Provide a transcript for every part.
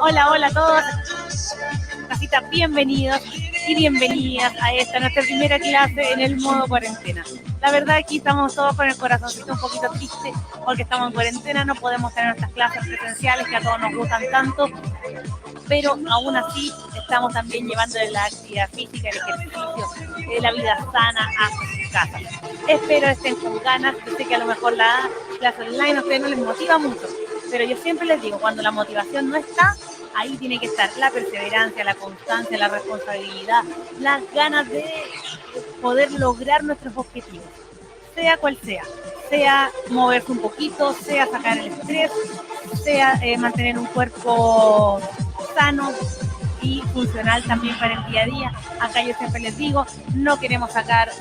Hola, hola a todos. Casita, bienvenidos y bienvenidas a esta, nuestra primera clase en el modo cuarentena. La verdad aquí estamos todos con el corazoncito un poquito triste porque estamos en cuarentena, no podemos tener nuestras clases presenciales que a todos nos gustan tanto, pero aún así estamos también llevando la actividad física, el ejercicio, la vida sana a sus casas. Espero estén con ganas. Yo sé que a lo mejor la clase online a ustedes no les motiva mucho, pero yo siempre les digo, cuando la motivación no está, ahí tiene que estar la perseverancia, la constancia, la responsabilidad, las ganas de poder lograr nuestros objetivos, sea cual sea moverse un poquito, sea sacar el estrés, sea mantener un cuerpo sano y funcional también para el día a día. Acá yo siempre les digo, no queremos sacar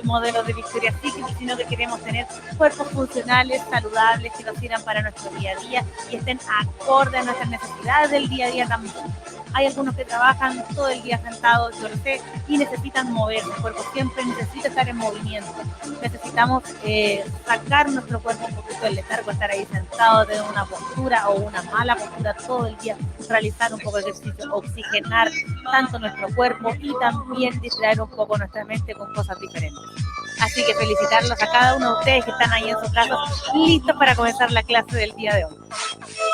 modelos de Victoria's Secret, sino que queremos tener cuerpos funcionales, saludables, que nos sirvan para nuestro día a día y estén acorde a nuestras necesidades del día a día también. Hay algunos que trabajan todo el día sentados, yo lo sé, y necesitan moverse. El cuerpo siempre necesita estar en movimiento. Necesitamos sacar nuestro cuerpo un poquito del letargo, estar ahí sentado de una postura o una mala postura todo el día, realizar un poco de ejercicio, oxigenar tanto nuestro cuerpo y también distraer un poco nuestra mente con cosas diferentes. Así que felicitarlos a cada uno de ustedes que están ahí en sus casas, listos para comenzar la clase del día de hoy.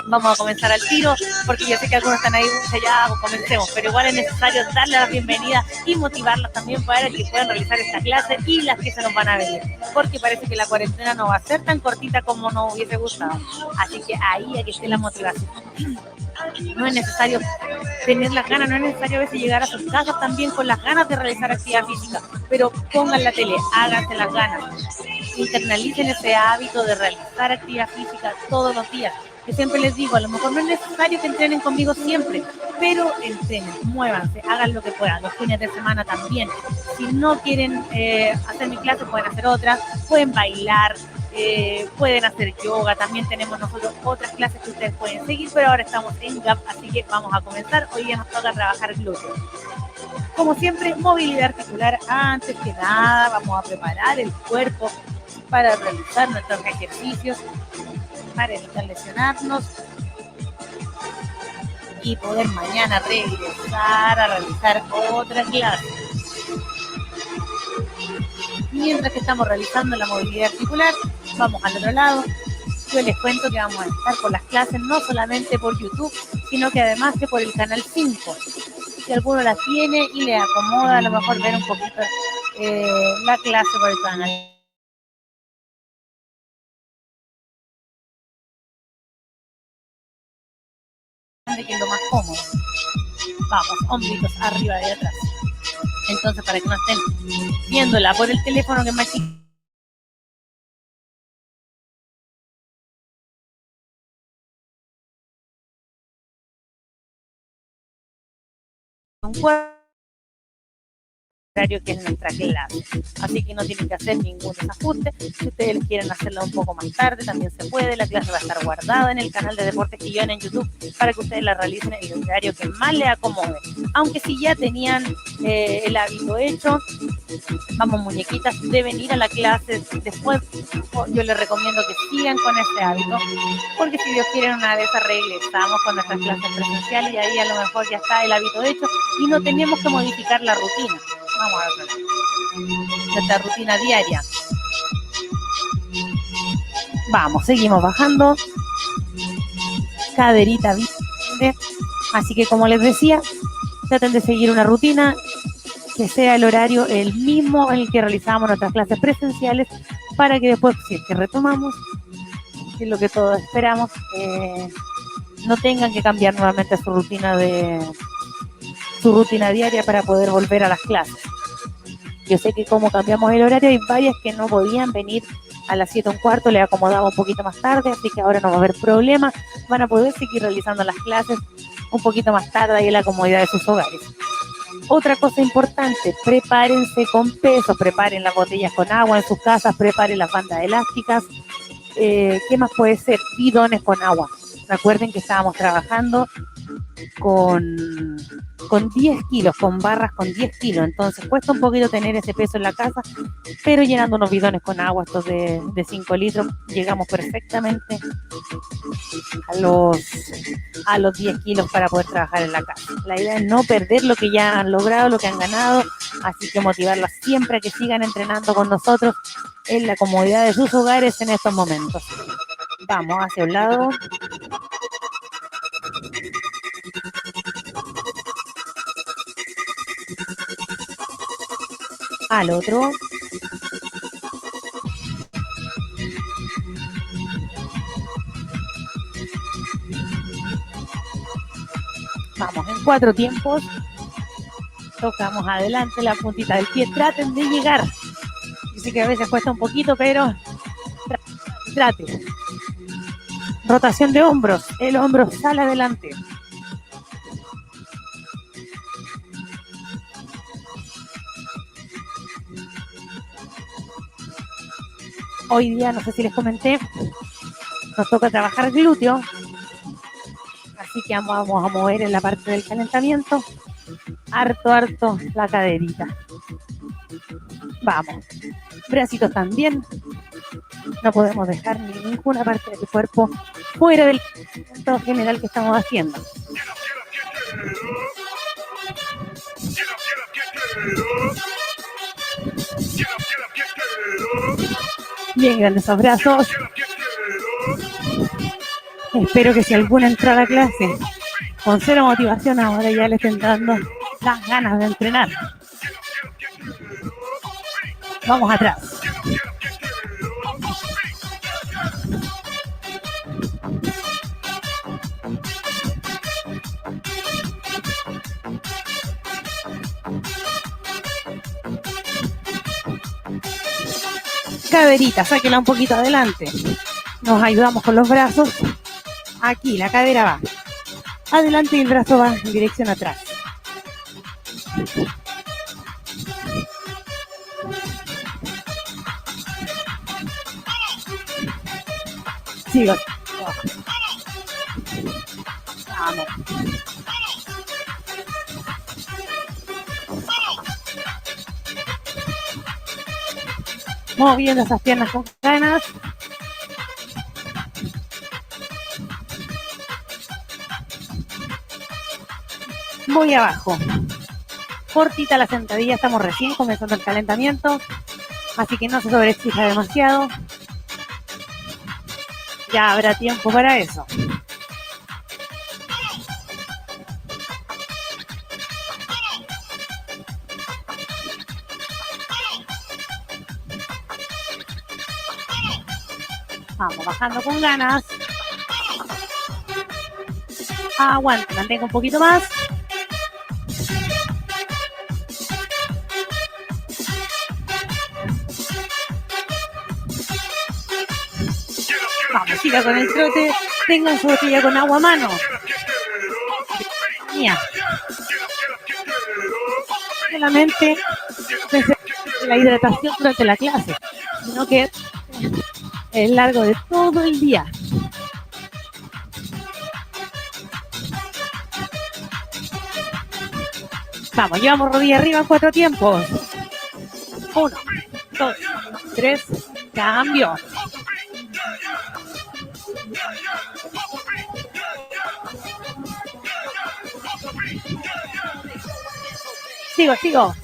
Vamos a comenzar al tiro, porque yo sé que algunos están ahí, ya comencemos, pero igual es necesario darle la bienvenida y motivarlos también para que puedan realizar esta clase y las que se nos van a venir, porque parece que la cuarentena no va a ser tan cortita como nos hubiese gustado, así que ahí hay que esté la motivación. No es necesario tener las ganas, no es necesario a veces llegar a sus casas también con las ganas de realizar actividad física, pero pongan la tele, háganse las ganas, internalicen ese hábito de realizar actividad física todos los días. Que siempre les digo, a lo mejor no es necesario que entrenen conmigo siempre, pero entrenen, muévanse, hagan lo que puedan, los fines de semana también. Si no quieren hacer mi clase, pueden hacer otras, pueden bailar, pueden hacer yoga, también tenemos nosotros otras clases que ustedes pueden seguir, pero ahora estamos en GAP, así que vamos a comenzar. Hoy ya nos toca trabajar glúteos. Como siempre, movilidad articular antes que nada, vamos a preparar el cuerpo para realizar nuestros ejercicios, para evitar lesionarnos y poder mañana regresar a realizar otra clase. Mientras que estamos realizando la movilidad articular, vamos al otro lado. Yo les cuento que vamos a estar por las clases no solamente por YouTube, sino que además que por el canal 5. Si alguno la tiene y le acomoda, a lo mejor ver un poquito la clase por el canal. Que es lo más cómodo. Vamos, hombritos arriba y atrás. Entonces, para que no estén viéndola por el teléfono, que es más chiquito, un cuerpo que es nuestra clase, así que no tienen que hacer ningún desajuste. Si ustedes quieren hacerla un poco más tarde, también se puede. La clase va a estar guardada en el canal de Deportes Quillón en YouTube para que ustedes la realicen en el horario que más les acomode. Aunque si ya tenían el hábito hecho, vamos muñequitas, deben ir a la clase después. Yo les recomiendo que sigan con este hábito, porque si Dios quiere una vez regresamos con nuestras clases presenciales y ahí a lo mejor ya está el hábito hecho y no tenemos que modificar la rutina. Vamos a ver nuestra rutina diaria. Vamos, seguimos bajando. Caderita bien. Así que como les decía, traten de seguir una rutina que sea el horario el mismo en el que realizamos nuestras clases presenciales, para que después, si es que retomamos, que es lo que todos esperamos, no tengan que cambiar nuevamente su rutina diaria para poder volver a las clases. Yo sé que como cambiamos el horario, hay varias que no podían venir a las 7:15, le acomodaba un poquito más tarde, así que ahora no va a haber problema, van a poder seguir realizando las clases un poquito más tarde y en la comodidad de sus hogares. Otra cosa importante, prepárense con peso, preparen las botellas con agua en sus casas, preparen las bandas elásticas. ¿Qué más puede ser? Bidones con agua. Recuerden que estábamos trabajando con, con 10 kilos, con barras con 10 kilos. Entonces cuesta un poquito tener ese peso en la casa, pero llenando unos bidones con agua, estos de 5 litros, llegamos perfectamente a los, a los 10 kilos para poder trabajar en la casa. La idea es no perder lo que ya han logrado, lo que han ganado, así que motivarlas siempre a que sigan entrenando con nosotros en la comodidad de sus hogares en estos momentos. Vamos hacia un lado. Al otro. Vamos en 4 tiempos. Tocamos adelante la puntita del pie. Traten de llegar. Dice que a veces cuesta un poquito, pero trate. Rotación de hombros. El hombro sale adelante. Hoy día, no sé si les comenté, nos toca trabajar glúteo. Así que vamos a mover en la parte del calentamiento. Harto la caderita. Vamos. Bracitos también. No podemos dejar ninguna parte del cuerpo fuera del movimiento general que estamos haciendo. Bien grandes esos brazos. Espero que si alguna entra a la clase con cero motivación, ahora ya le estén dando las ganas de entrenar. Vamos atrás. Caderita, sáquela un poquito adelante. Nos ayudamos con los brazos. Aquí la cadera va adelante y el brazo va en dirección atrás. Sigo. Vamos. Moviendo esas piernas con ganas. Muy abajo. Cortita la sentadilla, estamos recién comenzando el calentamiento, así que no se sobreexija demasiado. Ya habrá tiempo para eso. Vamos bajando con ganas. Aguante, mantenga un poquito más. Vamos, siga con el trote. Tengan su botella con agua a mano. Mía. Solamente la hidratación durante la clase, sino que es largo de todo el día. Vamos, llevamos rodilla arriba en 4 tiempos. 1, 2, 3, cambio. Sigo.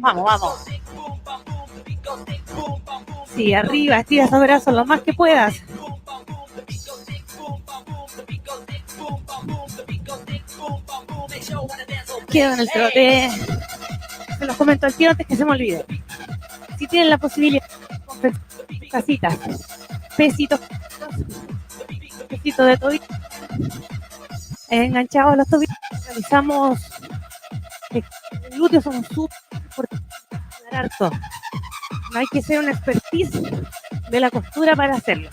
Vamos. Sí, arriba, estira esos brazos lo más que puedas. Quedo en el trote. Se los comento al tiro antes que se me olvide. Si tienen la posibilidad de casitas, pesitos de tobillo, enganchados a los tobillos, realizamos glúteos, son súper importantes. harto. No hay que ser un expertise de la costura para hacerlo.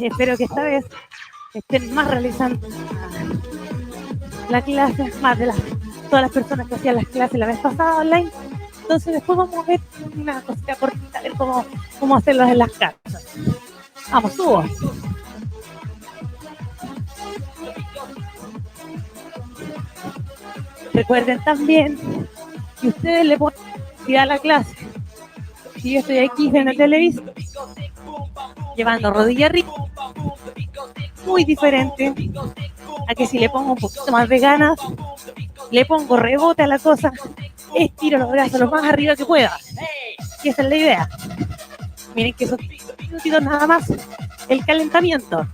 Espero que esta vez estén más realizando la clase, más de todas las personas que hacían las clases la vez pasada online. Entonces después vamos a ver una cosita cortita de cómo hacerlos en las casas. Vamos, subo. Recuerden también que ustedes le ponen a la clase. Si yo estoy aquí en el televisor, llevando rodilla arriba, muy diferente a que si le pongo un poquito más de ganas, le pongo rebote a la cosa, estiro los brazos lo más arriba que pueda. Y esa es la idea. Miren que son minutitos nada más el calentamiento.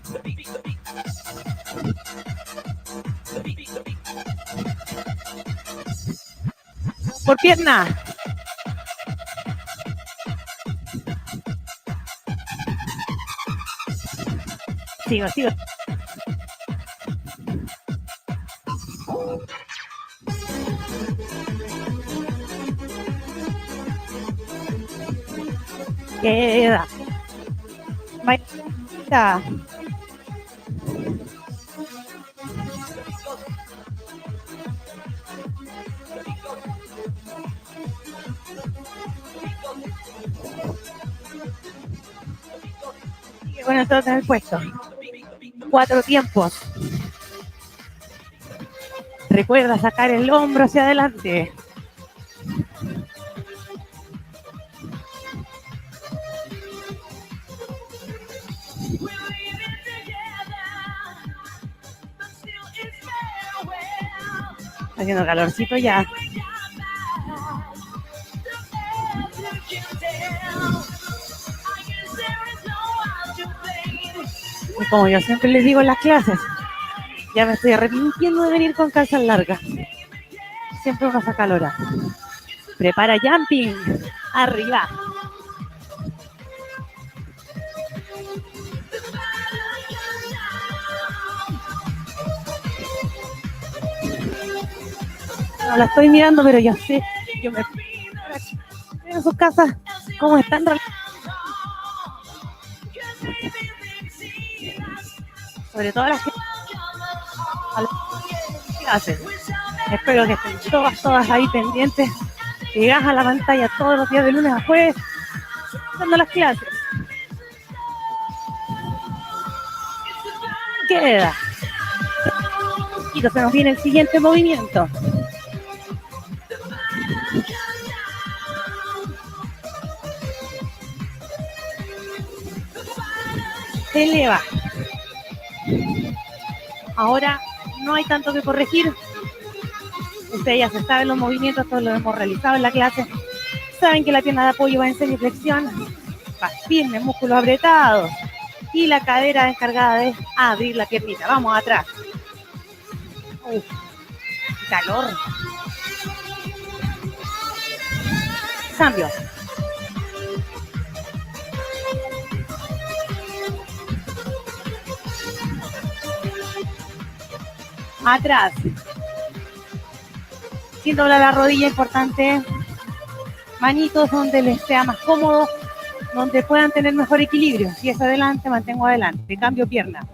Por pierna. Sigo. Queda. Vaya. Y bueno, entonces en el puesto. 4 tiempos. Recuerda sacar el hombro hacia adelante. Haciendo calorcito ya. Y como yo siempre les digo en las clases, ya me estoy arrepintiendo de venir con calzas largas. Siempre uno saca calor. Prepara jumping. Arriba. No la estoy mirando, pero ya sé. Yo me en sus casas cómo están. Sobre todo las que hacen. Espero que estén todas ahí pendientes. Llegas a la pantalla todos los días de lunes a jueves dando las clases. Queda. Y se nos viene el siguiente movimiento. Se eleva. Ahora no hay tanto que corregir. Ustedes ya se saben los movimientos, todos los hemos realizado en la clase. Saben que la pierna de apoyo va en semiflexión, va firme, músculos apretados. Y la cadera encargada de abrir la piernita. Vamos atrás. Calor. Cambio. Atrás. Sin doblar la rodilla, importante. Manitos donde les sea más cómodo, donde puedan tener mejor equilibrio. Si es adelante, mantengo adelante. Cambio pierna.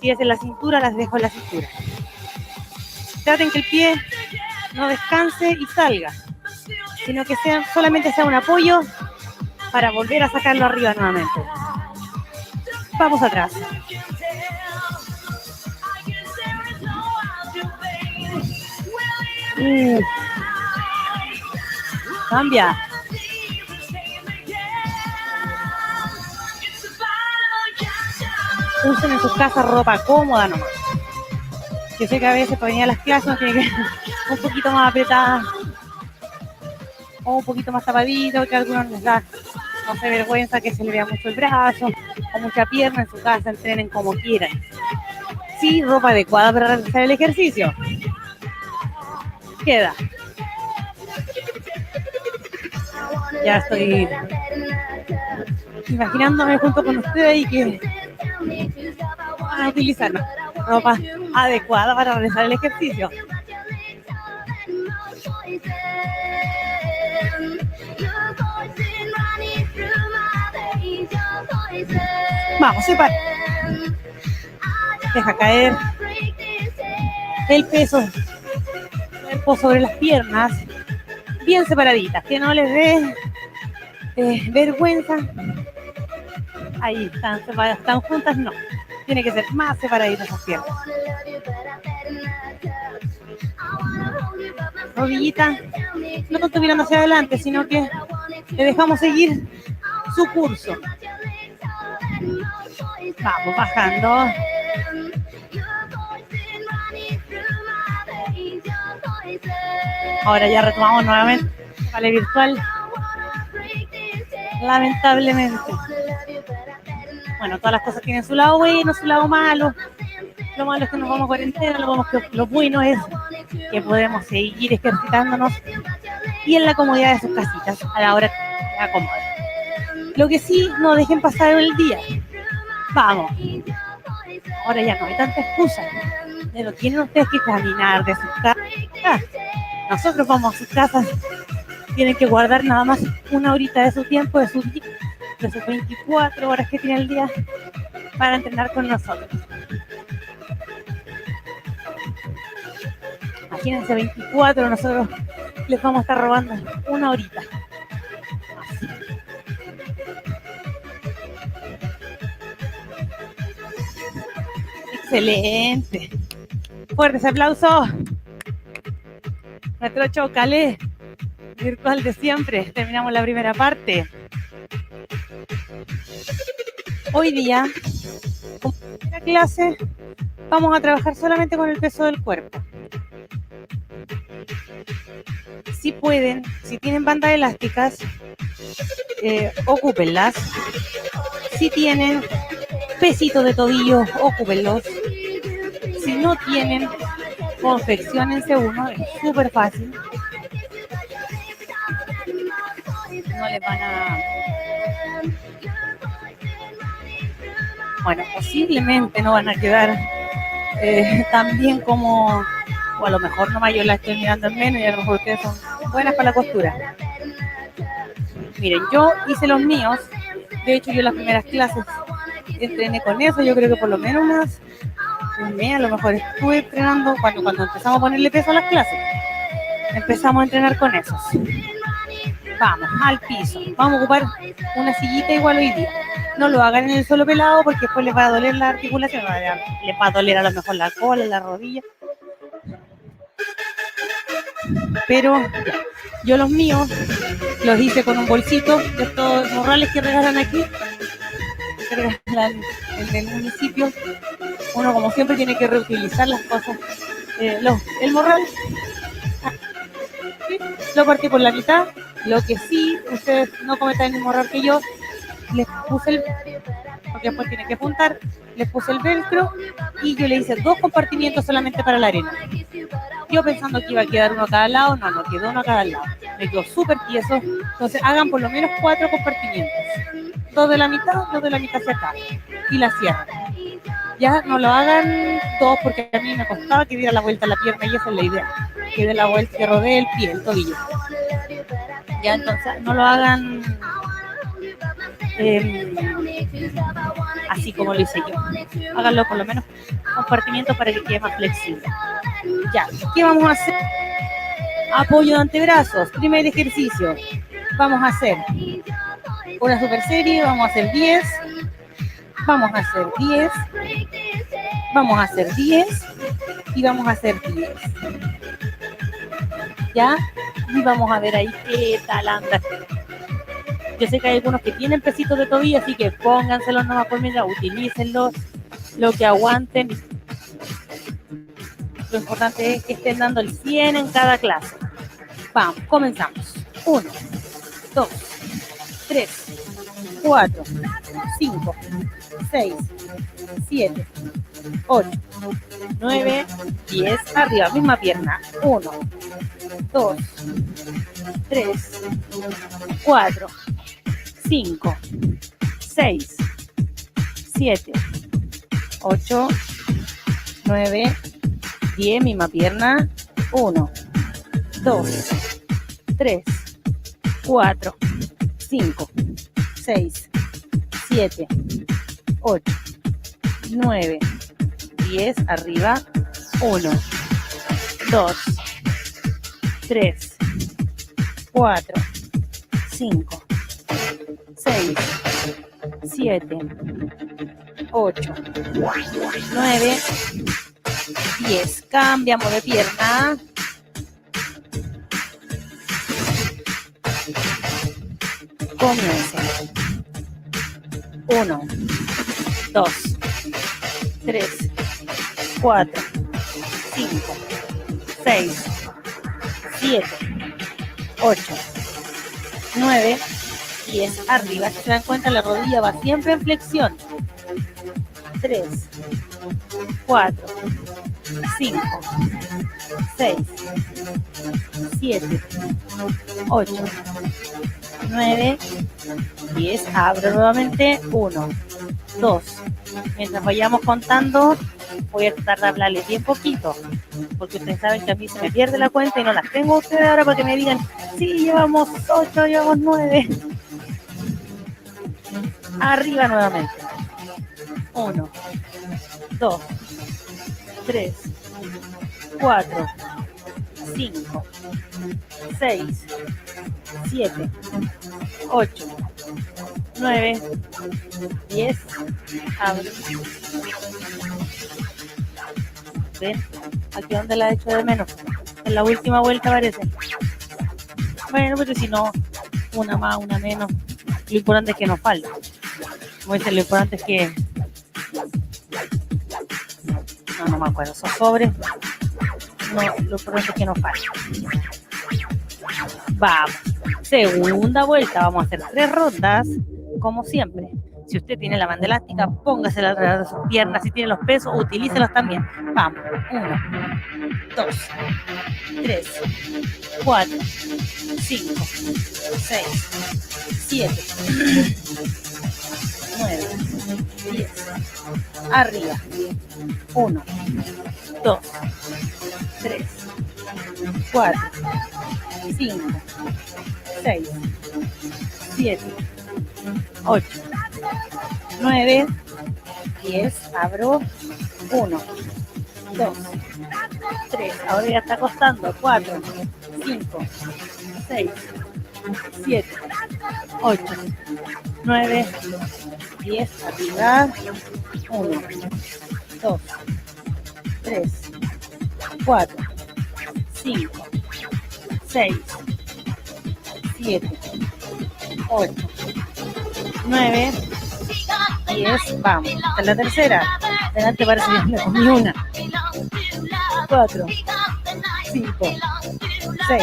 Si es en la cintura, las dejo en la cintura. Traten que el pie no descanse y salga, sino que solamente sea un apoyo para volver a sacarlo arriba nuevamente. Vamos atrás. Cambia. Usen en sus casas ropa cómoda nomás. Yo sé que a veces para venir a las clases no tiene que un poquito más apretada o un poquito más tapadito, que a algunos les da, no sé, vergüenza que se le vea mucho el brazo o mucha pierna. En su casa entrenen como quieran. Sí, ropa adecuada para realizar el ejercicio. Queda. Ya estoy imaginándome junto con ustedes y que van a utilizar ropa adecuada para realizar el ejercicio. Vamos, separa. Deja caer el peso del cuerpo sobre las piernas, bien separaditas, que no les dé vergüenza. Ahí están separadas, están juntas, no. Tiene que ser más separaditas las piernas. Rodillita, no tanto mirando hacia adelante, sino que le dejamos seguir su curso. Vamos bajando. Ahora ya retomamos nuevamente el ballet virtual. Lamentablemente. Bueno, todas las cosas tienen su lado bueno, su lado malo. Lo malo es que nos vamos a cuarentena, lo bueno es que podemos seguir ejercitándonos y en la comodidad de sus casitas a la hora que se acomoden. Lo que sí, no dejen pasar el día. Vamos. Ahora ya no hay tanta excusa. Pero tienen ustedes que caminar de sus casas. Nosotros vamos a sus casas. Tienen que guardar nada más una horita de su tiempo, de sus 24 horas que tiene el día para entrenar con nosotros. Imagínense 24, nosotros les vamos a estar robando una horita. Así. Excelente. Fuerte ese aplauso. Nuestro chocale virtual de siempre. Terminamos la primera parte. Hoy día, como primera clase, vamos a trabajar solamente con el peso del cuerpo. Si pueden, si tienen bandas elásticas, ocúpenlas. Si tienen pesitos de tobillo, ocúpenlos. Si no tienen, confecciónense uno, es súper fácil. No les van a... Bueno, posiblemente no van a quedar tan bien como... O a lo mejor nomás yo la estoy mirando en menos y a lo mejor ustedes son buenas para la costura. Miren, yo hice los míos. De hecho, yo en las primeras clases entrené con eso. Yo creo que por lo menos un mes a lo mejor estuve entrenando cuando empezamos a ponerle peso a las clases. Empezamos a entrenar con esos. Vamos, al piso. Vamos a ocupar una sillita igual hoy día. No lo hagan en el suelo pelado porque después les va a doler la articulación. Les va a doler a lo mejor la cola, la rodilla. Pero yo los míos los hice con un bolsito de estos morrales que regalan aquí, que regalan en el municipio. Uno, como siempre, tiene que reutilizar las cosas. El morral lo partí por la mitad. Lo que sí, ustedes no cometan el mismo error que yo, les puse porque después tienen que apuntar, les puse el velcro y yo le hice 2 compartimientos solamente para la arena. Yo pensando que iba a quedar uno a cada lado, no quedó uno a cada lado. Me quedó súper tieso. Entonces hagan por lo menos 4 compartimientos. 2 de la mitad hacia acá. Y la cierran. Ya no lo hagan todos porque a mí me costaba que diera la vuelta a la pierna y esa es la idea. Que dé la vuelta, que rodee el pie, el tobillo. Ya entonces no lo hagan así como lo hice yo. Háganlo por lo menos compartimientos para que quede más flexible. Ya, ¿qué vamos a hacer? Apoyo de antebrazos, primer ejercicio. Vamos a hacer una super serie, vamos a hacer 10, vamos a hacer 10, vamos a hacer 10 y vamos a hacer 10. ¿Ya? Y vamos a ver ahí qué tal anda. Yo sé que hay algunos que tienen pesitos de tobillo, así que pónganselos nomás por mientras, utilícenlos, lo que aguanten. Lo importante es que estén dando el 100 en cada clase. Vamos, comenzamos. 1, 2, 3, 4, 5, 6, 7, 8, 9, 10. Arriba, misma pierna. 1, 2, 3, 4, 5, 6, 7, 8, 9, 10, misma pierna. 1, 2, 3, 4, 5, 6, 7, 8, 9, 10, arriba, 1, 2, 3, 4, 5, 6, 7, 8, 9, 10. Cambiamos de pierna. Comience. 1, 2, 3, 4, 5, 6, 7, 8, 9, 10. Arriba. Si se dan cuenta, la rodilla va siempre en flexión. 3, 4, 5, 6, 7, 8, 9, 10. Abro nuevamente. 1, 2. Mientras vayamos contando, voy a tratar de hablarles bien poquito, porque ustedes saben que a mí se me pierde la cuenta y no las tengo ustedes ahora para que me digan, sí, llevamos 8, llevamos 9. Arriba nuevamente. 1, 2, 3, 4, 5, 6, 7, 8, 9, 10. Abro. ¿Ven? Aquí donde la he hecho de menos. En la última vuelta parece. Bueno, pero si no, una más, una menos. Lo importante es que nos falta. Como dicen, lo importante es que... No me acuerdo. Esos sobres. No, lo importante es que nos falta. Vamos. Segunda vuelta. Vamos a hacer 3 rondas. Como siempre. Si usted tiene la banda elástica, póngasela alrededor de sus piernas. Si tiene los pesos, utilícelos también. Vamos. 1, 2, 3, 4, 5, 6, 7, 9, 10. Arriba. 1, 2, 3, 4, 5, 6, 7, 8, 9, 10. Abro. 1, 2, 3. Ahora ya está costando. 4, 5, 6, 7, 8, 9, 10. Arriba. 1, 2, 3, 4, 5, 6, 7, 8, 9, 10. Vamos. Esta es la tercera. Delante parece que me comí una. 4, 5, 6,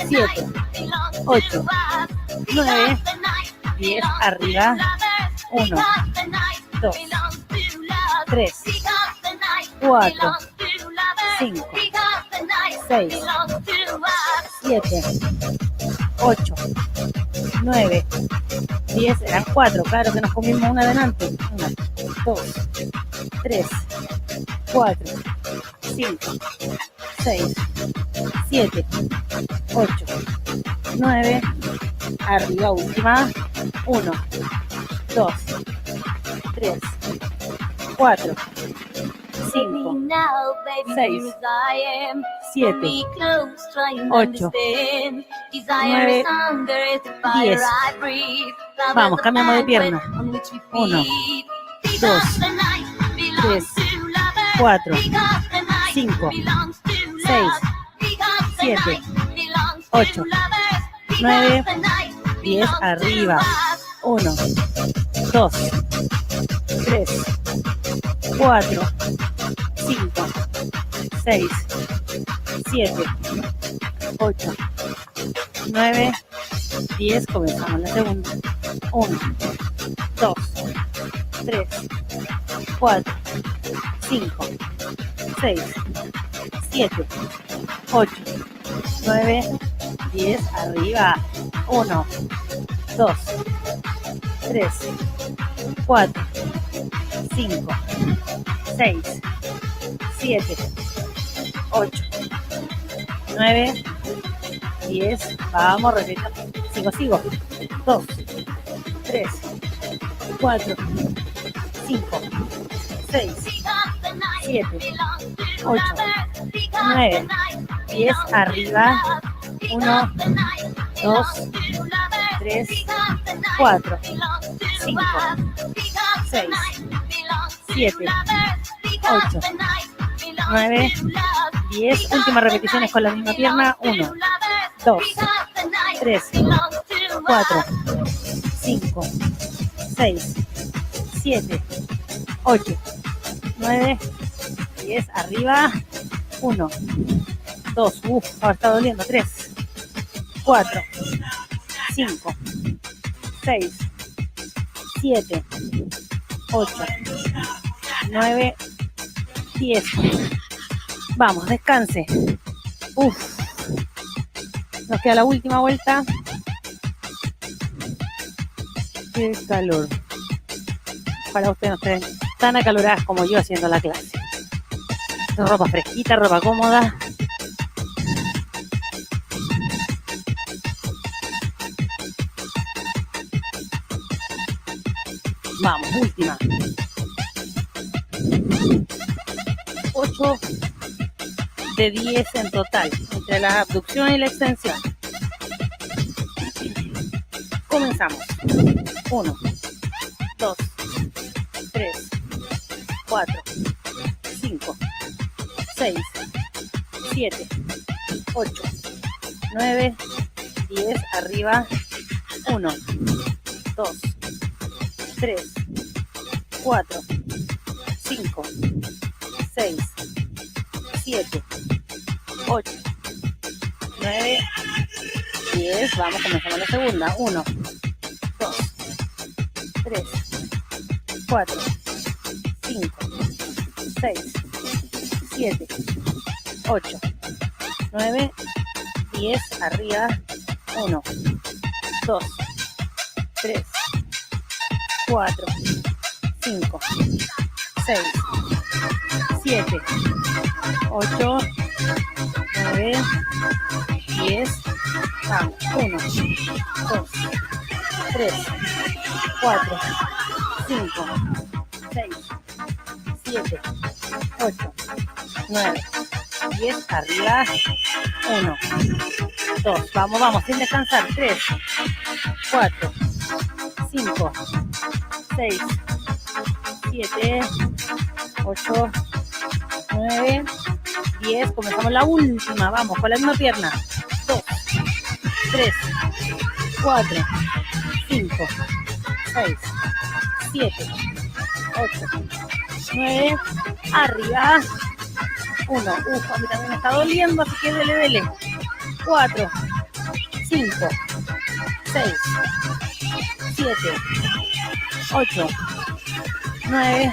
7, 8, 9, 10. Arriba. 1, 2, 3, 4, 5, 6, 7, 8, 9, 10. Eran 4, claro que nos comimos una delante. 1, 2, 3, 4, 5, 6, 7, 8, 9. Arriba, última. 1, 2, 3, 4, 5, 6, 7, 8, 9, 10. Vamos, cambiamos de pierna. 1, 2, 3, 4, 5, 6, 7, 8, 9, 10. Arriba. 1, 2, 3, 4, 5, 6, 7, 8, 9, 10. Comenzamos la segunda. 1, 2, 3, 4, 5, 6, 7, 8, 9, 10. Arriba. 1, 2, 3, 4, 5, 6, 7, 8, 9, 10, vamos, repito. Sigo. 2, 3, 4, 5, 6, 7, 8, 9, 10, arriba. 1, 2, 3, 4, 5, 6, 7, 8, 9, 10. Últimas repeticiones con la misma pierna. 1, 2, 3, 4, 5, 6, 7, 8, 9, 10. Arriba. 1, 2, ahora está doliendo. 3, 4, 5, 6, 7, 8, 9, 10. Vamos, descanse. Nos queda la última vuelta. Qué calor. Ojalá ustedes no estén tan acaloradas como yo haciendo la clase. Ropa fresquita, ropa cómoda. Vamos, última. 8 de 10 en total, entre la abducción y la extensión. Comenzamos. 1, 2, 3, 4, 5, 6, 7, 8, 9, 10. Arriba. 1, 2, 3, 4, 5, 6, 7, 8, 9, 10. Vamos, comenzamos la segunda. 1, 2, 3, 4, 5, 6, 7, 8, 9, 10. Arriba. 1, 2, 3, 4, 5, 6, 7, 8, 9, 10. Vamos. 1, 2, 3, 4, 5, 6, 7, 8, 9, 10. Arriba. 1, 2. Vamos, sin descansar. 3, 4, 5, 6, 7, 8, 9, 10. Comenzamos la última. Vamos, con la misma pierna. 2, 3, 4, 5, 6, 7, 8, 9. Arriba. 1. A mí también me está doliendo, así que dele. 4, 5, 6, 7, 8, 9,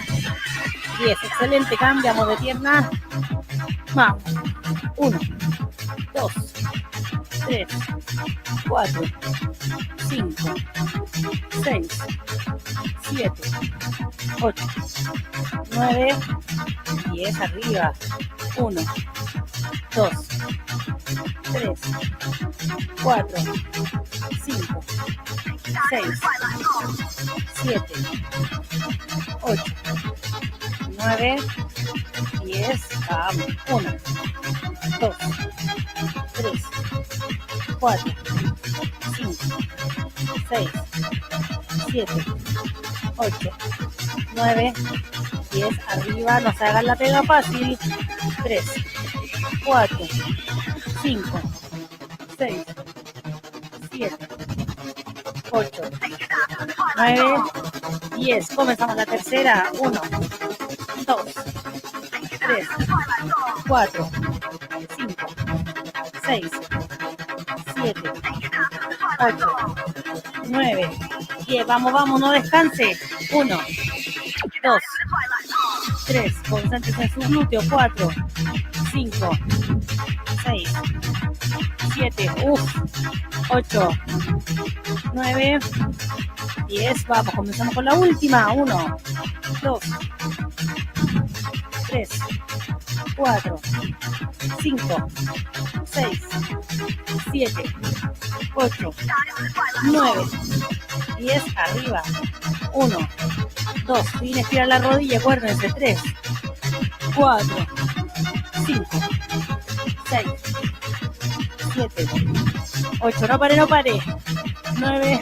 10. Excelente, cambiamos de pierna. Vamos. 1, 2, 3, 4, 5, 6, 7, 8, 9, 10. Arriba. 1, 2, 3, 4, 5, 6, 7, 8, 9, 10. Vamos. 1, 2, 3, 4, 5, 6, 7, 8, 9, 10. Arriba. No se hagan la pega fácil. 3, 4, 5, 6, 7, 8, 9, 10. Comenzamos la tercera. 1, 2, 3, 4, 5, 6, 7, 8, 9, 10. Vamos, no descanse. 1, 2, 3. Concéntrese en su glúteo. 4, 5, 6, 7, 8, 9, 10. Vamos, comenzamos con la última. 1, 2, 3, 4, 5, 6, 7, 8, 9, 10, arriba. 1, 2, sin estirar la rodilla, acuérdense. 3, 4, 5, 6, 7, 8, no pare, no pare. 9,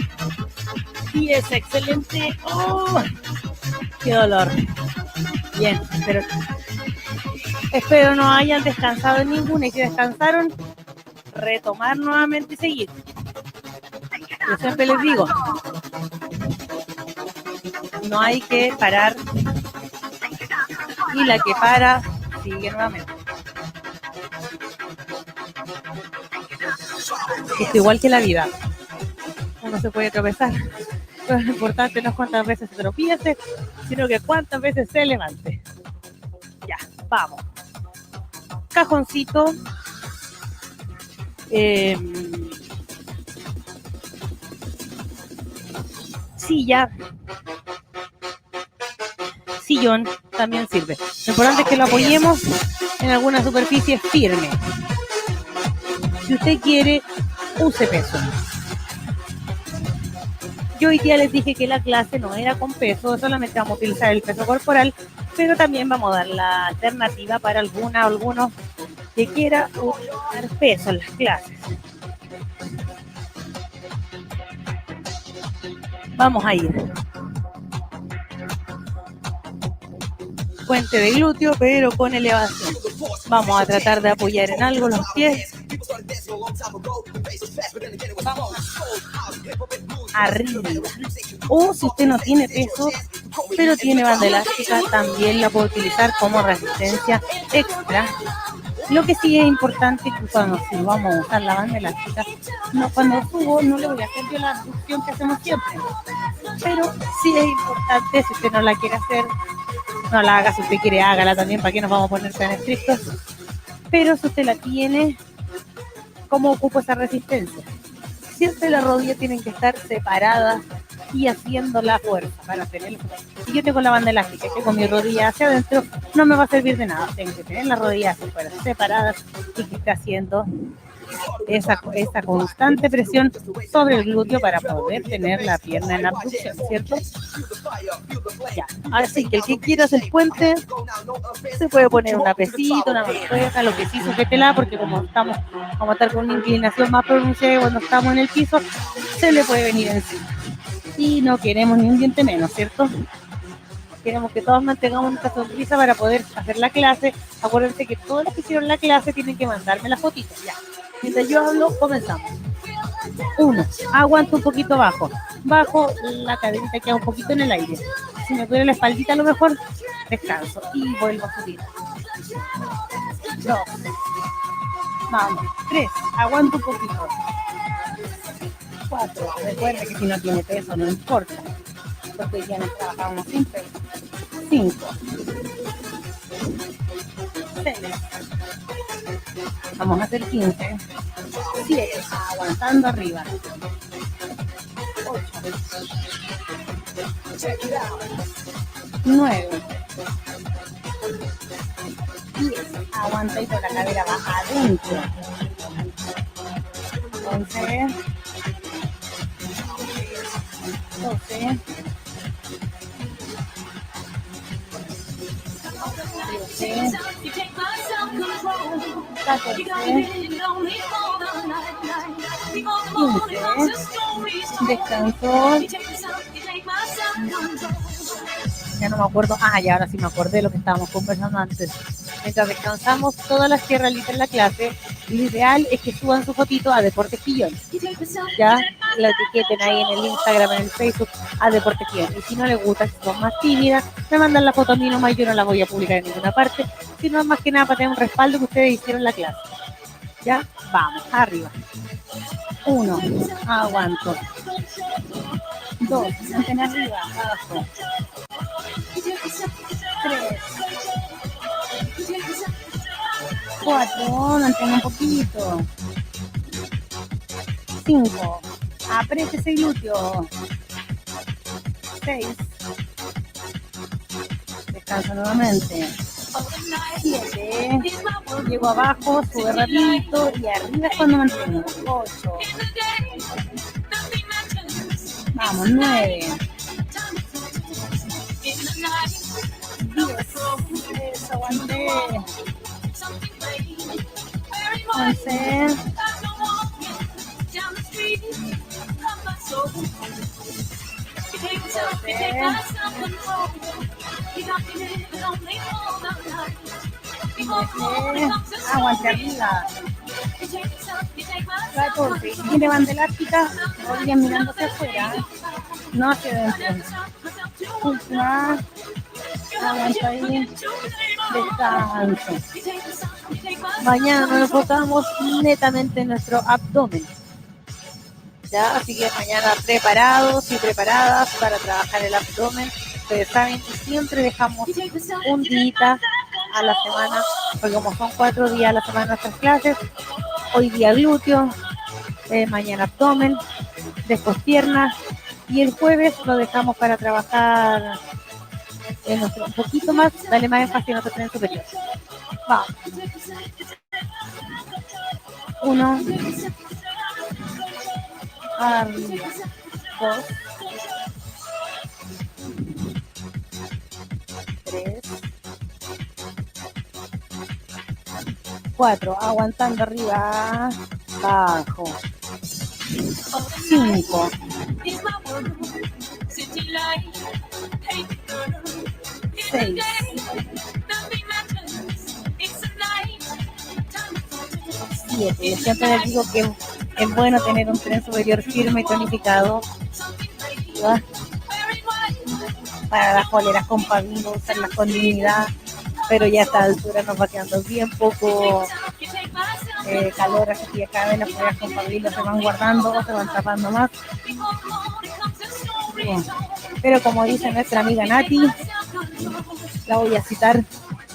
10, excelente. ¡Oh! ¡Qué dolor! Bien, espero no hayan descansado en ninguna y si descansaron, retomar nuevamente y seguir. Yo siempre les digo, no hay que parar y la que para sigue nuevamente. Es igual que la vida. Uno se puede tropezar, pero lo importante no es cuántas veces se tropiece, sino que cuántas veces se levante. Ya, vamos. Cajoncito. Silla. Sillón también sirve. Lo importante es que lo apoyemos en alguna superficie firme. Si usted quiere, use peso. Yo hoy día les dije que la clase no era con peso, solamente vamos a utilizar el peso corporal, pero también vamos a dar la alternativa para algunos que quiera utilizar peso en las clases. Vamos a ir. Puente de glúteo, pero con elevación. Vamos a tratar de apoyar en algo los pies. Vamos arriba. O si usted no tiene peso, pero tiene banda elástica, también la puede utilizar como resistencia extra. Lo que sí es importante es que cuando vamos a usar la banda elástica, cuando subo no le voy a hacer yo la abducción que hacemos siempre. Pero sí es importante, si usted no la quiere hacer, no la haga. Si usted quiere, hágala también. ¿Para qué nos vamos a poner tan estrictos? Pero si usted la tiene, ¿cómo ocupo esa resistencia? Siempre las rodillas tienen que estar separadas y haciendo la fuerza para tener. Si yo tengo la banda elástica y tengo mi rodilla hacia adentro, no me va a servir de nada. Tengo que tener las rodillas separadas y que esté haciendo esa constante presión sobre el glúteo para poder tener la pierna en abducción, ¿cierto? Ya, así que el que quiera hacer puente se puede poner una pesita, una mancuerna, lo que sí, sujétela, porque como vamos a estar con una inclinación más pronunciada cuando estamos en el piso, se le puede venir encima. Y no queremos ni un diente menos, ¿cierto? Queremos que todos mantengamos nuestra sonrisa para poder hacer la clase. Acuérdense que todos los que hicieron la clase tienen que mandarme las fotitos, ya. Mientras yo hablo, comenzamos. 1, aguanto un poquito bajo. Bajo la caderita, queda un poquito en el aire. Si me duele la espaldita, a lo mejor descanso y vuelvo a subir. 2, vamos. 3, aguanto un poquito. 4, recuerde que si no tiene peso no importa, porque hoy día nos trabajamos sin peso. 5, 6, vamos a hacer 15, 7, aguantando arriba, 8, 9, 10, aguanta y con la cadera baja adentro, 11, 12, 13, 14, 15, descanso. Ya no me acuerdo. Ya ahora sí me acordé de lo que estábamos conversando antes. Mientras descansamos, todas las que realicen la clase, lo ideal es que suban su fotito a Deportes Quillón. Ya la etiqueten ahí en el Instagram, en el Facebook, a Deportes Quillón. Y si no les gusta, si son más tímidas, me mandan la foto a mí nomás, yo no la voy a publicar en ninguna parte, sino más que nada para tener un respaldo que ustedes hicieron la clase. Ya, vamos, arriba. 1, aguanto. 2, mantén arriba, abajo. 3, 4, mantén un poquito. 5, apriete ese glúteo. 6, descansa nuevamente. 7. Llego abajo, sube rapidito y arriba es cuando mantengo. 8. Vamos, 9. 10. Eso, aguanté. 11. 12. Aguante arriba. 14. Si tiene banda elástica, vayan mirando hacia afuera, no hacia adentro. Última. Aguanta ahí. Descanso. Mañana nos enfocamos netamente en nuestro abdomen. ¿Ya? Así que mañana preparados y preparadas para trabajar el abdomen. Ustedes saben que siempre dejamos un día a la semana, porque como son 4 días a la semana nuestras clases, hoy día glúteo, mañana abdomen, después piernas, y el jueves lo dejamos para trabajar en nuestro, un poquito más, dale más énfasis en nuestro tren superior. Vamos. 1, arriba, 2, 3, 4, aguantando arriba, bajo, 5, 6, 7. Yo siempre les digo que es bueno tener un tren superior firme y tonificado, ¿verdad? Para las coleras con pabilo, usarlas con dignidad, pero ya a esta altura nos va quedando bien poco calor, así que cada vez las coleras con pabilo se van guardando o se van tapando más. Bien. Pero como dice nuestra amiga Nati, la voy a citar: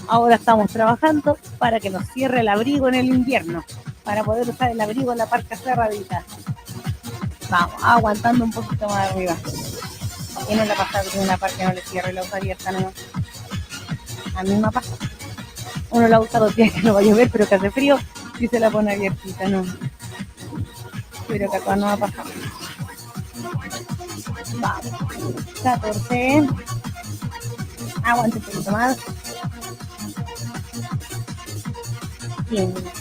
ahora estamos trabajando para que nos cierre el abrigo en el invierno, para poder usar el abrigo en la parca cerradita. Vamos, aguantando un poquito más arriba. Y no la pasa abrir una parte, no le cierre la usa abierta, no. A mí me pasa. Uno la usa los días que no va a llover, pero que hace frío, y se la pone abiertita, no. Pero que acá no va a pasar. Vamos. 14. Aguante un poquito más. 15.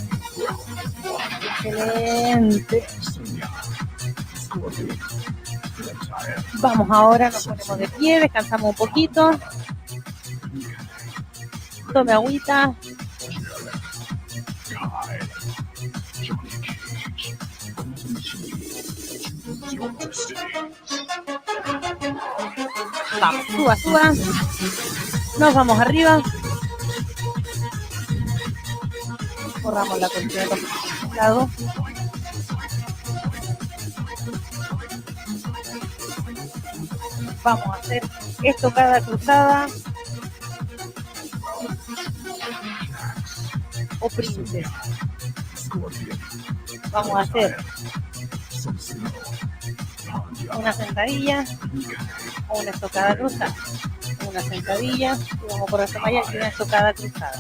Excelente. Vamos ahora, nos ponemos de pie, descansamos un poquito. Tome agüita. Vamos, suba, suba. Nos vamos arriba. Corramos la cortina de los lados. Vamos a hacer estocada cruzada o princesa. Vamos a hacer una sentadilla o una estocada cruzada. Una sentadilla, y vamos por esta malla y una estocada cruzada.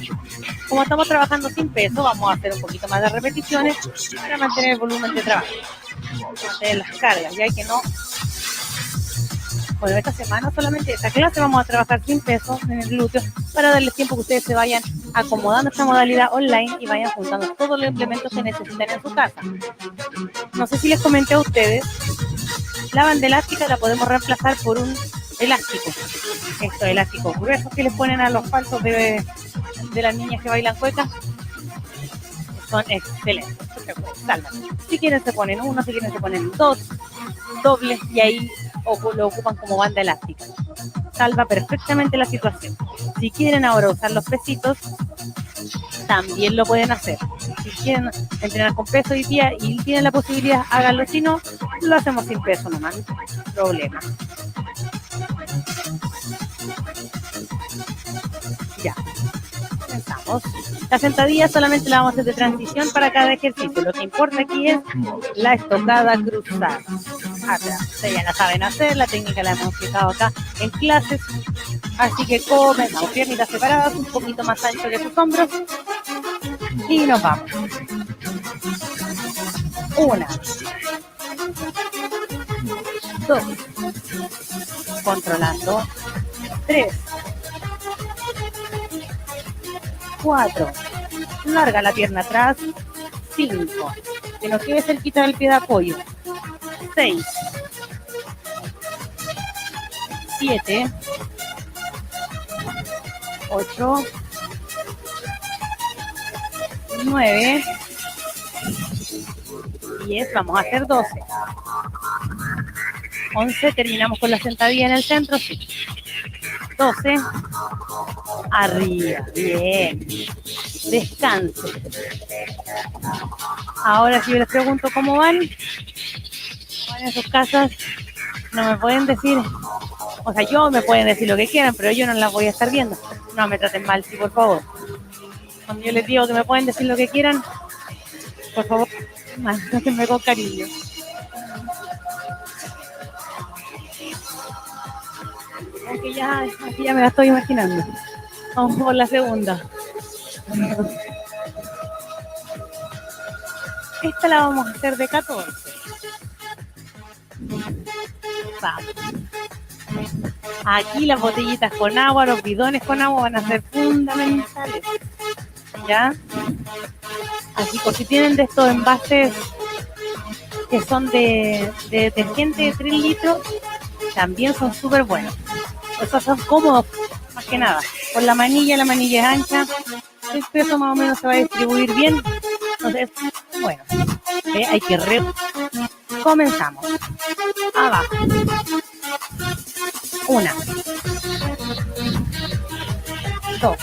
Como estamos trabajando sin peso, vamos a hacer un poquito más de repeticiones para mantener el volumen de trabajo, mantener las cargas, ya que no. Bueno, esta semana solamente esta clase vamos a trabajar sin peso en el glúteo para darles tiempo que ustedes se vayan acomodando esta modalidad online y vayan juntando todos los implementos que necesitan en su casa. No sé si les comenté a ustedes, la banda elástica la podemos reemplazar por un elástico. Estos elásticos gruesos que les ponen a los falsos de las niñas que bailan cuecas son excelentes. Salvan. Si quieren se ponen uno, si quieren se ponen dos dobles y ahí lo ocupan como banda elástica. Salva perfectamente la situación. Si quieren ahora usar los pesitos, también lo pueden hacer. Si quieren entrenar con peso hoy día y tienen la posibilidad, háganlo. Si no, lo hacemos sin peso nomás, no hay problema. Ya, empezamos. La sentadilla solamente la vamos a hacer de transición para cada ejercicio. Lo que importa aquí es la estocada cruzada. Atrás. Ustedes ya la saben hacer, la técnica la hemos explicado acá en clases. Así que comenzamos. Piernitas separadas, un poquito más ancho que sus hombros. Y nos vamos. 1, 2, controlando. 3, 4, larga la pierna atrás. 5, que nos quede cerquita del pie de apoyo. 6, 7, 8, 9, 10, vamos a hacer 12. 11, terminamos con la sentadilla en el centro, sí. 12, arriba, bien. Descanse. Ahora si yo les pregunto cómo van en sus casas, no me pueden decir, o sea, yo me pueden decir lo que quieran, pero yo no las voy a estar viendo. No me traten mal, sí, por favor. Cuando yo les digo que me pueden decir lo que quieran, por favor, trátenme con cariño. Aunque ya me la estoy imaginando. Vamos por la segunda. Esta la vamos a hacer de 14. Vamos. Aquí las botellitas con agua, los bidones con agua van a ser fundamentales. ¿Ya? Así que si tienen de estos envases que son de detergente de 3 litros, también son súper buenos. Esos son cómodos, más que nada. Con la manilla es ancha, el peso más o menos se va a distribuir bien. Entonces, bueno, hay que comenzamos. Abajo. 1, 2,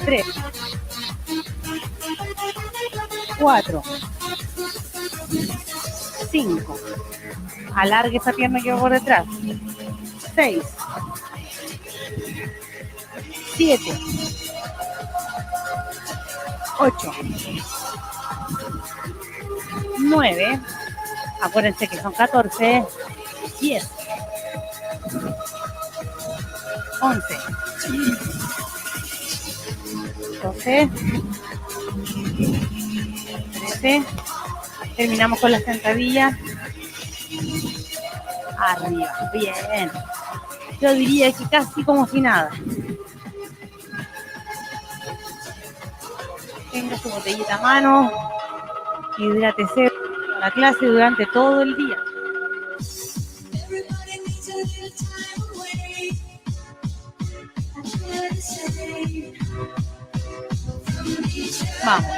3, 4, 5. Alargue esa pierna que va por detrás. 6, 7, 8, 9. Acuérdense que son 14. 10, 11, 12, 13. Terminamos con la sentadilla. Arriba, bien. Yo diría que casi como si nada. Tenga su botellita a mano. Hidrátese a la clase durante todo el día. Vamos.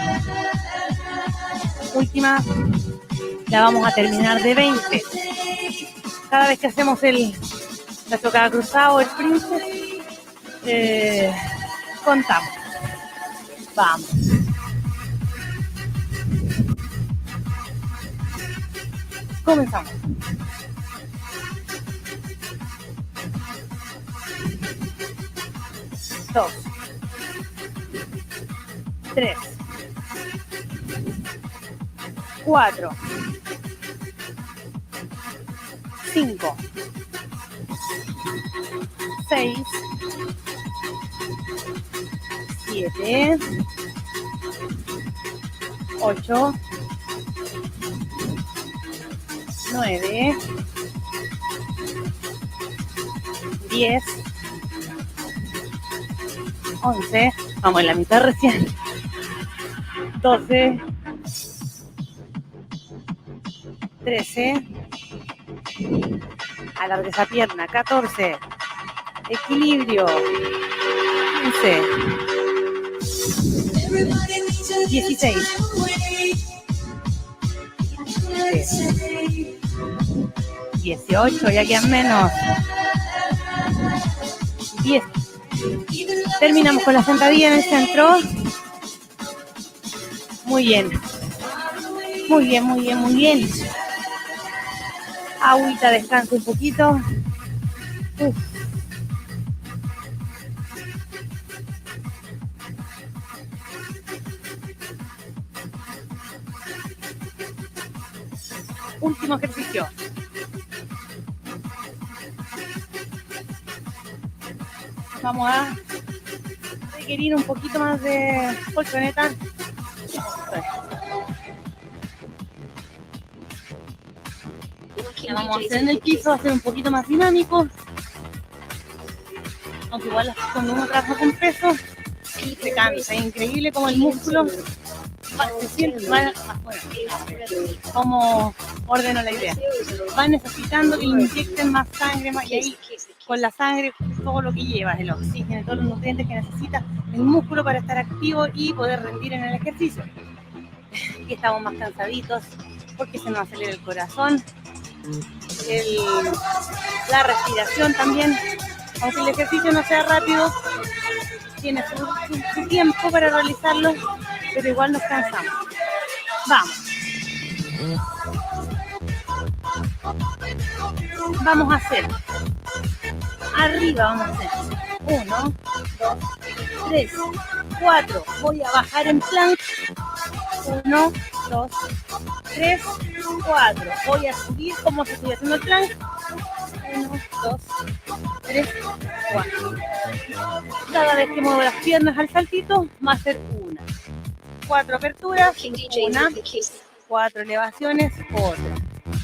Última. La vamos a terminar de 20. Cada vez que hacemos nuestro cada cruzado, el príncipe, contamos. Vamos. Comenzamos. 2, 3, 4, 5, 6, 7, 8, 9, 10, 11, vamos en la mitad recién, 12, 13, alargue esa pierna, 14, equilibrio, 15, 16, 18, ya quedan menos, 10. Terminamos con la sentadilla en el centro. Muy bien. Muy bien, muy bien, muy bien. Agüita, descansa un poquito. Último ejercicio. Vamos a requerir un poquito más de colchoneta. La vamos a hacer en el piso, va a ser un poquito más dinámico. Aunque igual cuando uno trabaja con peso, se cansa. Es increíble como el músculo se siente más bueno. Como ordeno la idea. Va necesitando que le inyecten más sangre, y ahí con la sangre todo lo que lleva, el oxígeno, todos los nutrientes que necesita el músculo para estar activo y poder rendir en el ejercicio. Y estamos más cansaditos porque se nos acelera el corazón, la respiración también. Aunque el ejercicio no sea rápido, tiene su tiempo para realizarlo, pero igual nos cansamos. Vamos. Vamos a hacer. Arriba vamos a hacer. 1, 2, 3, 4. Voy a bajar en plank. 1, 2, 3, 4. Voy a subir como si estuviera haciendo el plank. 1, 2, 3, 4. Cada vez que muevo las piernas al saltito, va a ser 1. 4 aperturas, 1, 4 elevaciones, otra.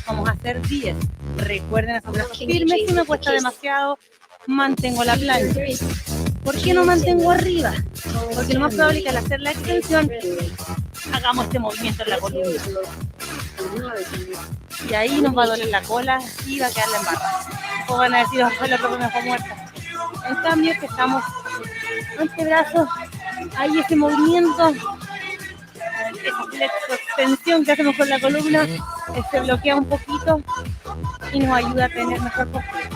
Vamos a hacer 10. Recuerden esos brazos firmes. Si me cuesta demasiado, mantengo la plancha. ¿Por qué no mantengo arriba? Porque lo más probable es que al hacer la extensión hagamos este movimiento en la columna. Y ahí nos va a doler la cola y va a quedar la embarrada. O van a decir, ojalá la próxima fue muerta. En cambio, que estamos antebrazos, ahí ese movimiento, esa extensión que hacemos con la columna, se bloquea un poquito y nos ayuda a tener mejor postura.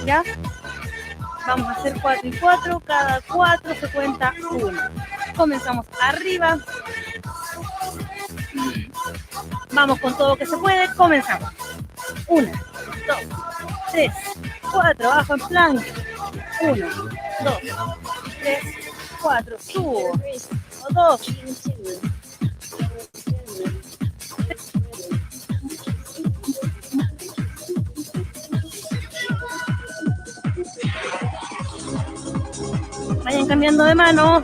¿Ya? Vamos a hacer 4 y 4, cada 4 se cuenta 1. Comenzamos arriba. Vamos con todo lo que se puede, comenzamos. 1, 2, 3, 4, bajo en plank. 1, 2, 3, 4, subo. 2. Vayan cambiando de mano.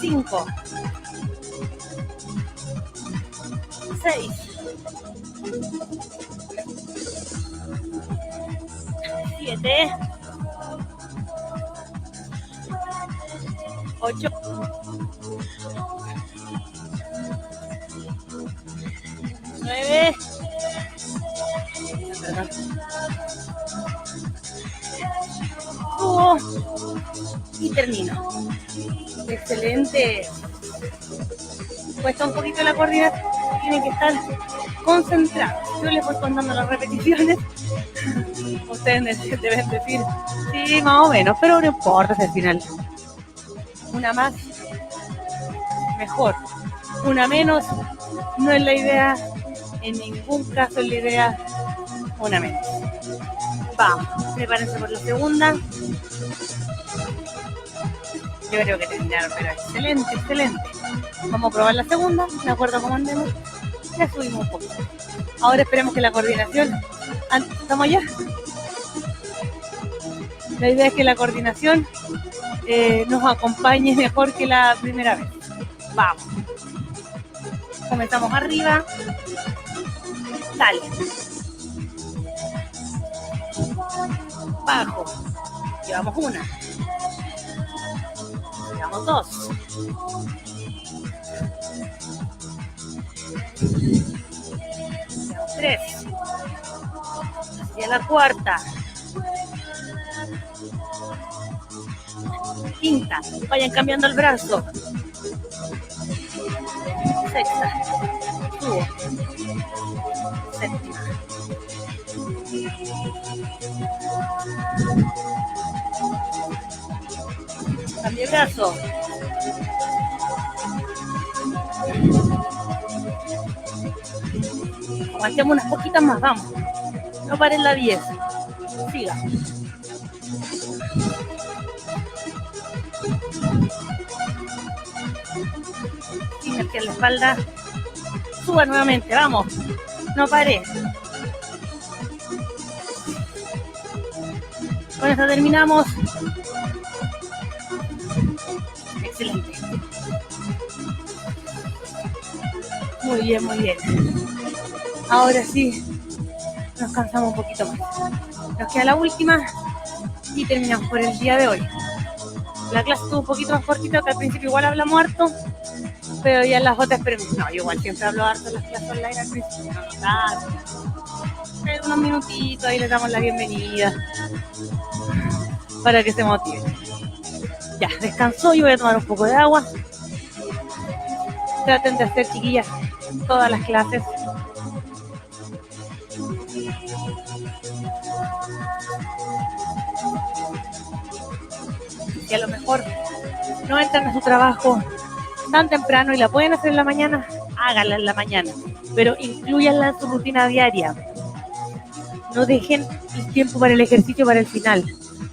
5, 6, 7, 8, 9, subo y termino. Excelente. Cuesta un poquito la coordinación, tienen que estar concentrados. Yo les voy contando las repeticiones. Ustedes deben decir, sí, más o menos, pero no importa al final. Una más, mejor. Una menos, no es la idea. En ningún caso es la idea una menos. Vamos, prepárense por la segunda. Yo creo que terminaron, pero excelente, excelente. Vamos a probar la segunda, de acuerdo a cómo andemos. Ya subimos un poquito. Ahora esperemos que la coordinación... ¿Estamos allá? La idea es que la coordinación nos acompañe mejor que la primera vez. Vamos. Comenzamos arriba. Dale. Bajo. Llevamos 1. Llevamos 2. Llevamos 3. Hacia la cuarta. Quinta. Vayan cambiando el brazo. Sexta. Subo. Séptima. Cambio el brazo. Aguantemos unas poquitas más, vamos. No paren la 10. Siga. Sin la espalda. Suba nuevamente, vamos. No pare. Con esto terminamos. Excelente. Muy bien, muy bien. Ahora sí, nos cansamos un poquito más. Nos queda la última y terminamos por el día de hoy. La clase estuvo un poquito más cortita, que al principio igual hablamos harto, pero ya en las otras, pero no, yo igual siempre hablo harto en las clases online al principio, pero unos minutitos ahí les damos la bienvenida para que se motiven. Ya, descansó, yo voy a tomar un poco de agua. Traten de hacer, chiquillas, todas las clases. Y a lo mejor no entran a su trabajo tan temprano y la pueden hacer en la mañana, háganla en la mañana, pero incluyanla en su rutina diaria. No dejen el tiempo para el ejercicio para el final.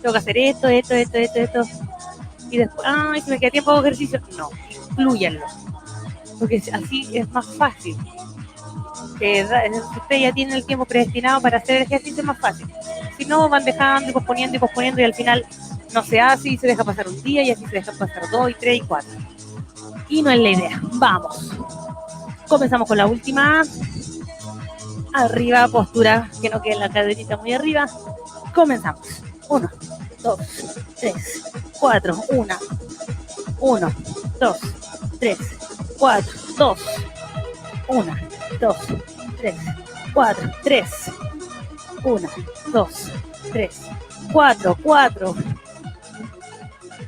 Tengo que hacer esto, y después, ay, si me queda tiempo de ejercicio. No, incluyanlo, porque así es más fácil. Si ustedes ya tienen el tiempo predestinado para hacer el ejercicio, es más fácil. Si no, van dejando y posponiendo y al final no se hace y se deja pasar un día y así se deja pasar 2 y 3 y 4. Y no es la idea. Vamos. Comenzamos con la última. Arriba, postura, que no quede la caderita muy arriba. Comenzamos. 1, 2, 3, 4. 1, 2, 3, 4. 2. 1, 2, 3, 4. 3. 1, 2, 3, 4. 4.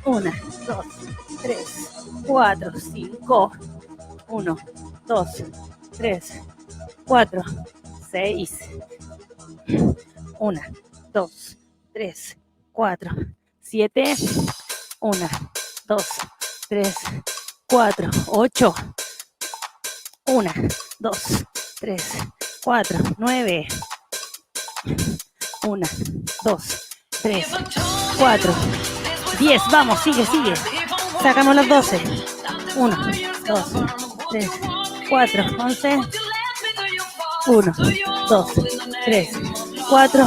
1, 2, 3, 4, 5. 1, 2, 3, 4, 6. 1, 2, 3, 4, 7. 1, 2, 3, 4, 8. 1, 2, 3, 4, 9. 1, 2, 3, 4, 10. Vamos, sigue. Sacamos los 12. 1, 2, 3, 4, 11. 1, 2, 3, 4.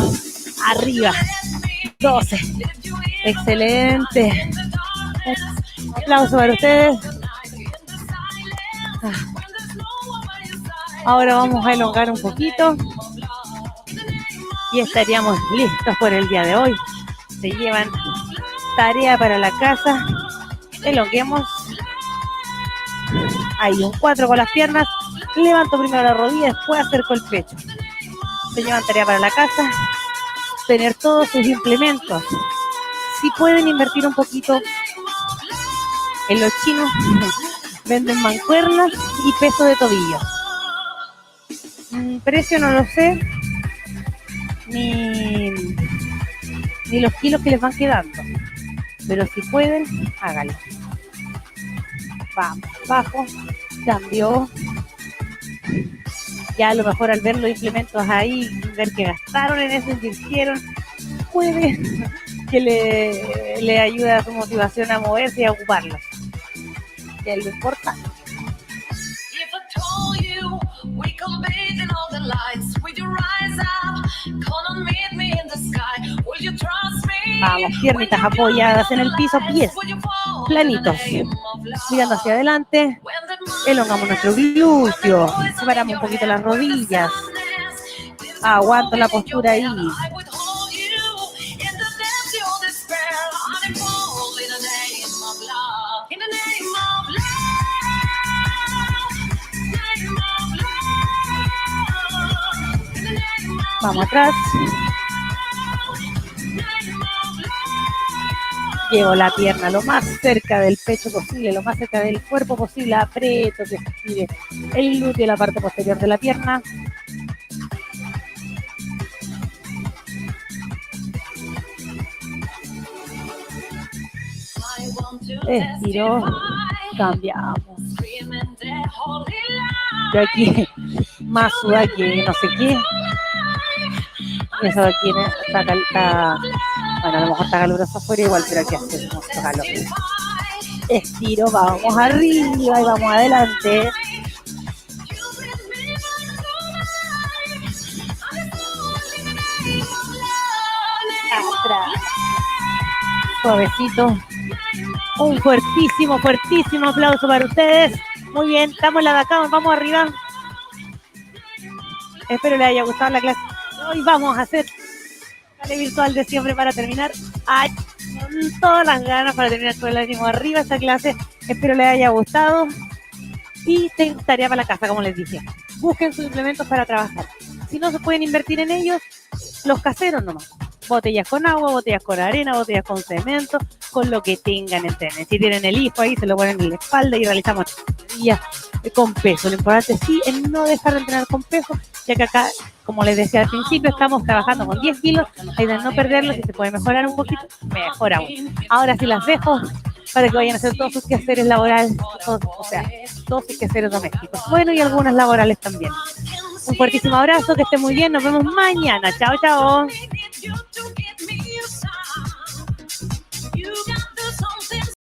Arriba. 12. Excelente. Un aplauso para ustedes. Ahora vamos a elongar un poquito y estaríamos listos por el día de hoy. Se llevan tarea para la casa. Elonguemos. Ahí, un 4 con las piernas. Levanto primero la rodilla, después acerco el pecho. Se llevan tarea para la casa. Tener todos sus implementos. Si pueden invertir un poquito en los chinos, venden mancuernas y peso de tobillo. Precio no lo sé, ni los kilos que les van quedando, pero si pueden, háganlo. Vamos, bajo, cambio. Ya a lo mejor al ver los implementos ahí, ver que gastaron en eso, invirtieron, puede que le ayude a su motivación a moverse y a ocuparlos. Que es lo importante. Vamos, piernitas apoyadas en el piso, pies planitos, mirando hacia adelante. Elongamos nuestro glúteo, separamos un poquito las rodillas. Aguanto la postura ahí. Vamos atrás. Llevo la pierna lo más cerca del pecho posible, lo más cerca del cuerpo posible. Aprieto, que estire el glúteo y la parte posterior de la pierna. Estiro, cambiamos. De aquí, más suda que no sé qué. Eso de aquí está, bueno, a lo mejor está caluroso afuera igual, pero aquí hace mucho calor. Estiro, vamos arriba y vamos adelante. Atrás. Suavecito. Un fuertísimo, fuertísimo aplauso para ustedes. Muy bien, damos la de acá, vamos arriba. Espero les haya gustado la clase. Hoy vamos a hacer la virtual de siempre para terminar. Ay, con todas las ganas para terminar con el ánimo arriba esta clase. Espero les haya gustado. Y tengo tarea para la casa, como les dije. Busquen sus implementos para trabajar. Si no se pueden invertir en ellos, los caseros nomás. Botellas con agua, botellas con arena, botellas con cemento, con lo que tengan en tren. Si tienen el hijo ahí, se lo ponen en la espalda y realizamos días con peso. Lo importante sí es no dejar de entrenar con peso, ya que acá, como les decía al principio, estamos trabajando con 10 kilos. La idea es no perderlos. Si se puede mejorar un poquito, mejor aún. Ahora sí las dejo para que vayan a hacer todos sus quehaceres laborales, o sea, todos sus quehaceres domésticos. Bueno, y algunas laborales también. Un fuertísimo abrazo, que estén muy bien. Nos vemos mañana. Chao, chao.